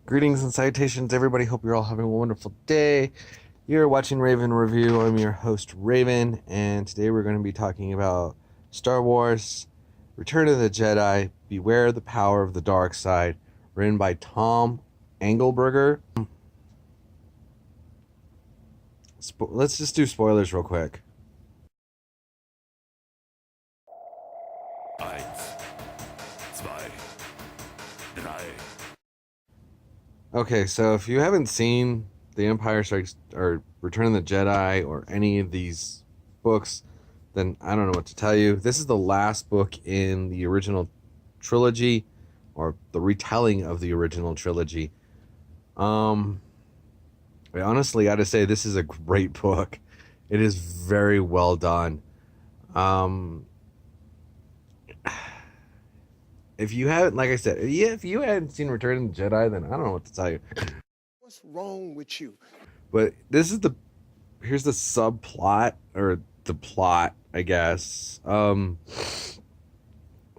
Greetings and salutations, everybody. Hope you're all having a wonderful day. You're watching Raven Review. I'm your host, Raven, and today we're going to be talking about Star Wars Return of the Jedi Beware the Power of the Dark Side, written by Tom Engelberger. Let's just do spoilers real quick. Eins, zwei, drei. Okay, so if you haven't seen The Empire Strikes or Return of the Jedi or any of these books, then I don't know what to tell you. This is the last book in the original trilogy, or the retelling of the original trilogy. I honestly got to say this is a great book. It is very well done. Um, if you haven't, like I said, yeah, if you hadn't seen Return of the Jedi, then I don't know what to tell you. What's wrong with you? But this is here's the subplot, or the plot, I guess.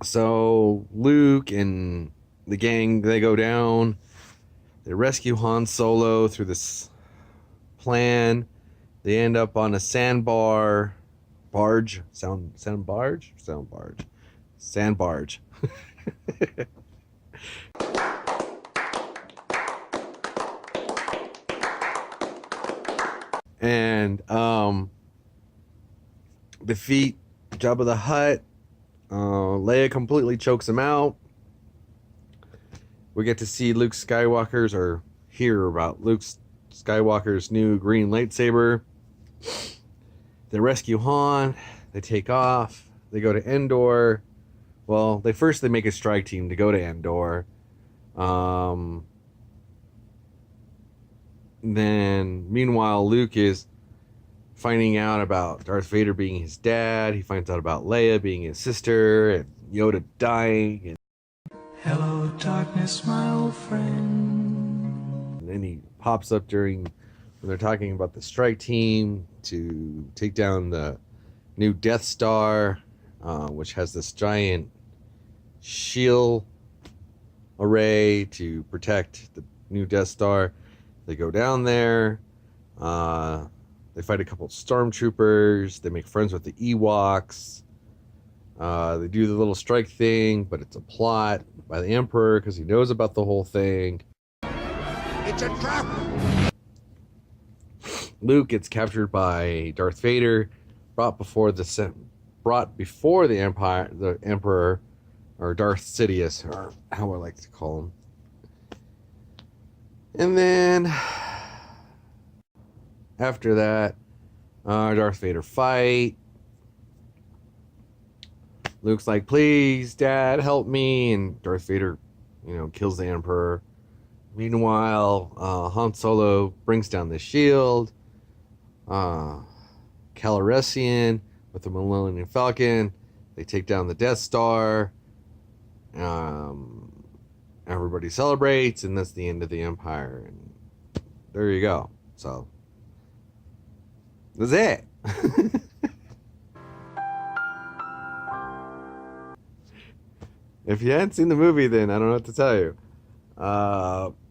So Luke and the gang, they go down. They rescue Han Solo through this plan. They end up on a sandbar barge. Sandbarge. And defeat Jabba the Hutt. Leia completely chokes him out. We get to see Luke Skywalker's, or hear about Luke Skywalker's new green lightsaber. They rescue Han. They take off. They go to Endor. Well, they make a strike team to go to Endor. Then, meanwhile, Luke is finding out about Darth Vader being his dad. He finds out about Leia being his sister, and Yoda dying. And hello, darkness, my old friend. then he pops up when they're talking about the strike team to take down the new Death Star, which has this giant shield array to protect the new Death Star. They go down there. They fight a couple stormtroopers. They make friends with the Ewoks. They do the little strike thing, but it's a plot by the Emperor because he knows about the whole thing. It's a trap! Luke gets captured by Darth Vader, brought before the Emperor, or Darth Sidious, or how I like to call him. And then after that, Darth Vader fight. Luke's like, "Please, Dad, help me," and Darth Vader, kills the Emperor. Meanwhile, Han Solo brings down the shield. Calrissian with the Millennium Falcon, they take down the Death Star. Everybody celebrates, and that's the end of the Empire. And there you go. So that's it. If you hadn't seen the movie, then I don't know what to tell you.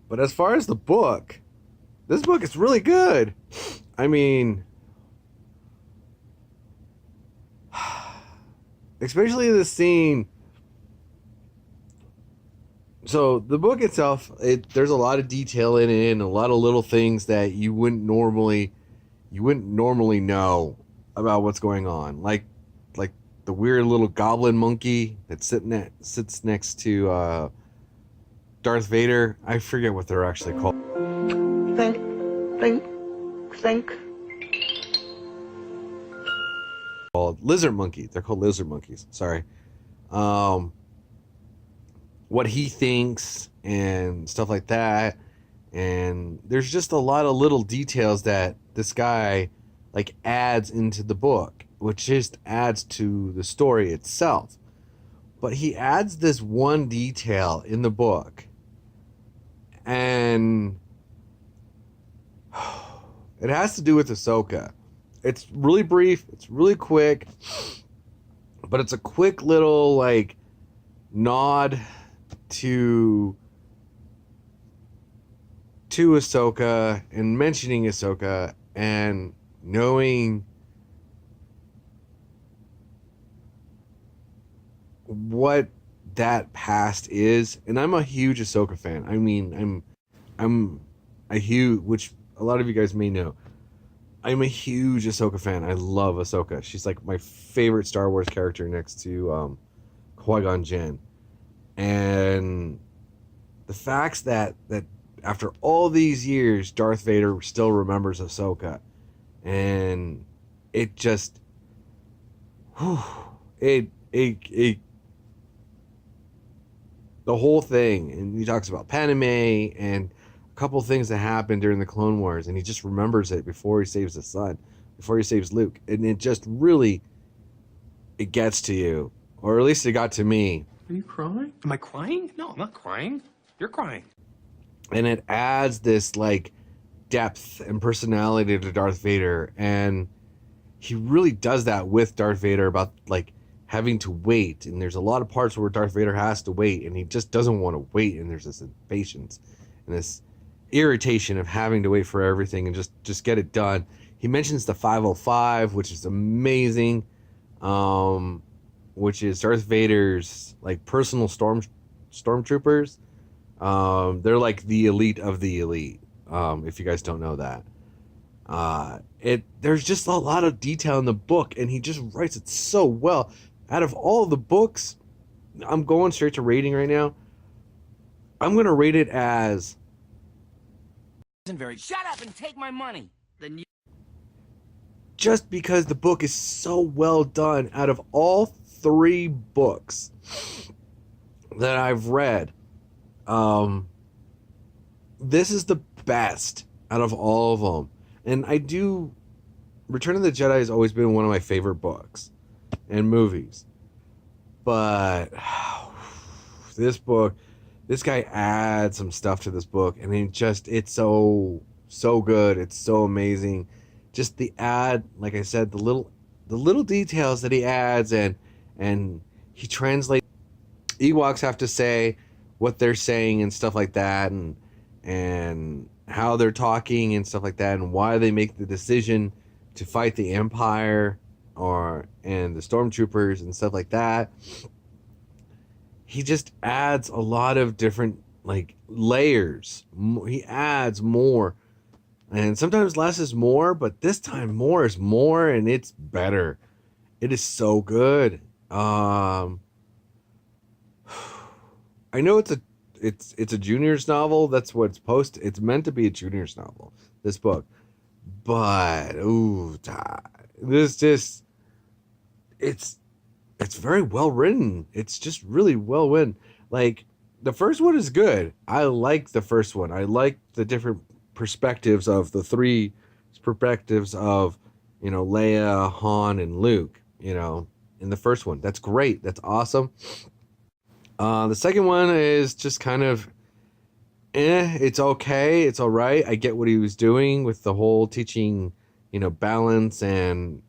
But as far as the book, this book is really good. I mean, especially the scene. So the book itself, there's a lot of detail in it, and a lot of little things that you wouldn't normally know about what's going on. Like the weird little goblin monkey that sits next to Darth Vader. I forget what they're actually called. Think. Called lizard monkeys. They're called lizard monkeys. Sorry. What he thinks and stuff like that. And there's just a lot of little details that this guy adds into the book, which just adds to the story itself. But he adds this one detail in the book, and it has to do with Ahsoka. It's really brief, it's really quick, but it's a quick little nod to to Ahsoka and mentioning Ahsoka and knowing what that past is, and I'm a huge Ahsoka fan. I mean, I'm a huge, which a lot of you guys may know. I'm a huge Ahsoka fan. I love Ahsoka. She's like my favorite Star Wars character next to Qui-Gon Jinn. And the facts that after all these years, Darth Vader still remembers Ahsoka, and it just, whew, it the whole thing. And he talks about Padme and a couple things that happened during the Clone Wars, and he just remembers it before he saves his son, before he saves Luke, and it just really, it gets to you, or at least it got to me. Are you crying? Am I crying? No, I'm not crying. You're crying. And it adds this like depth and personality to Darth Vader, and he really does that with Darth Vader about like having to wait. And there's a lot of parts where Darth Vader has to wait, and he just doesn't want to wait, and there's this impatience and this irritation of having to wait for everything and just get it done. He mentions the 505, which is amazing, which is Darth Vader's like personal stormtroopers. They're like the elite of the elite. If you guys don't know that, there's just a lot of detail in the book, and he just writes it so well. Out of all of the books, I'm going straight to rating right now. I'm gonna rate it as Shut up and take my money. Then you just because the book is so well done. Out of all 3 books that I've read, this is the best out of all of them. And Return of the Jedi has always been one of my favorite books and movies, but this guy adds some stuff to this book, and it's so good. It's so amazing. Just like I said, the little details that he adds, and he translates. Ewoks have to say what they're saying and stuff like that, and how they're talking and stuff like that, and why they make the decision to fight the Empire and the Stormtroopers and stuff like that. He just adds a lot of different like layers. He adds more, and sometimes less is more, but this time more is more, and it's better. It is so good. I know it's a junior's novel. That's what it's meant to be, a junior's novel, this book. But it's very well written. It's just really well written. Like, the first one is good. I like the first one. I like the different perspectives of the 3 perspectives of, Leia, Han, and Luke, in the first one. That's great. That's awesome. The second one is just kind of, it's okay. It's all right. I get what he was doing with the whole teaching, balance and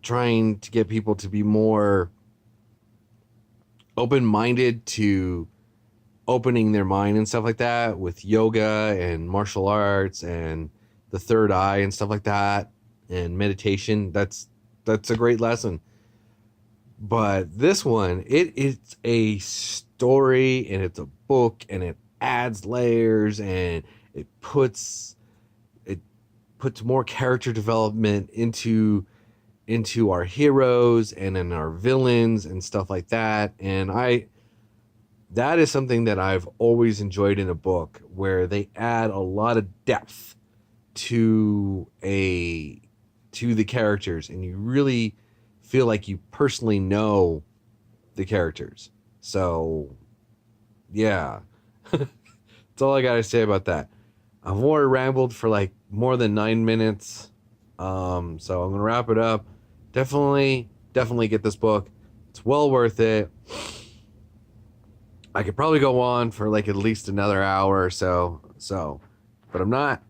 trying to get people to be more open-minded to opening their mind and stuff like that with yoga and martial arts and the third eye and stuff like that, and meditation. That's a great lesson. But this one, it's a story, and it's a book, and it adds layers, and it puts more character development into our heroes and in our villains and stuff like that. And that is something that I've always enjoyed in a book, where they add a lot of depth to the characters, and you really feel like you personally know the characters. So yeah. That's all I gotta say about that. I've already rambled for like more than 9 minutes, so I'm gonna wrap it up. Definitely get this book. It's well worth it. I could probably go on for like at least another hour or so, but I'm not.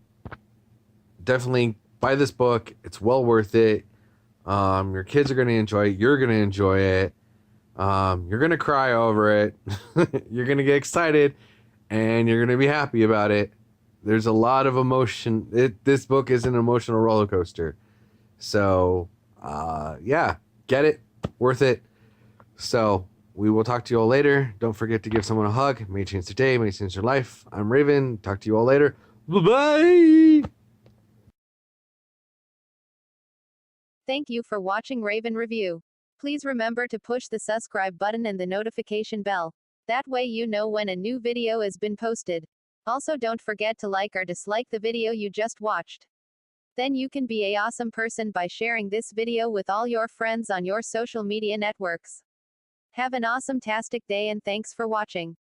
Definitely buy this book. It's well worth it. Your kids are going to enjoy it. You're going to enjoy it. You're going to cry over it. You're going to get excited. and you're going to be happy about it. There's a lot of emotion. This book is an emotional roller coaster. So, yeah, get it. Worth it. So, we will talk to you all later. Don't forget to give someone a hug. May change their day. May change their life. I'm Raven. Talk to you all later. Bye-bye. Thank you for watching Raven Review. Please remember to push the subscribe button and the notification bell. That way you know when a new video has been posted. Also, don't forget to like or dislike the video you just watched. Then you can be an awesome person by sharing this video with all your friends on your social media networks. Have an awesome-tastic day and thanks for watching.